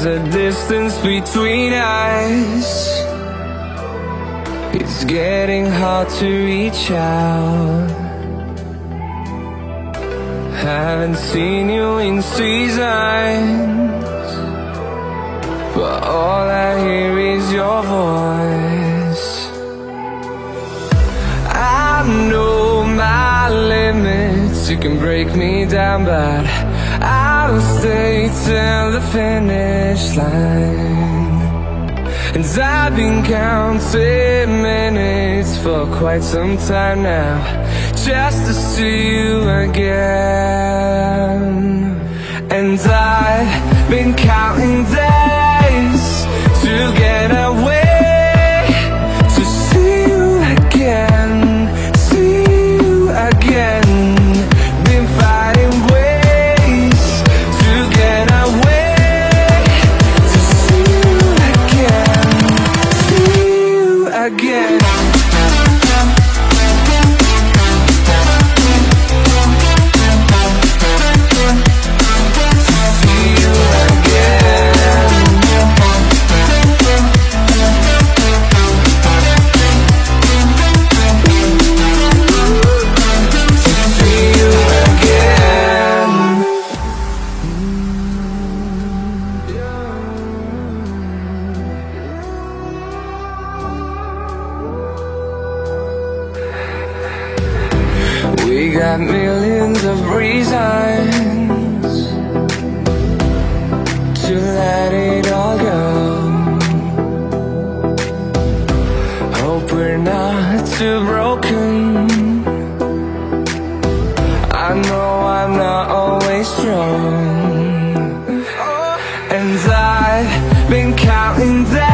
a distance between us. It's getting hard to reach out. Haven't seen you in seasons, but all I hear is your voice. I know my limits, you can break me down, but I'll stay till the finish line. And I've been counting minutes for quite some time now, just to see you again. And I've been counting days to get away, to see you again, see you again. Been finding ways to get away, to see you again, see you again. We got millions of reasons to let it all go. Hope we're not too broken. I know I'm not always strong, and I've been counting down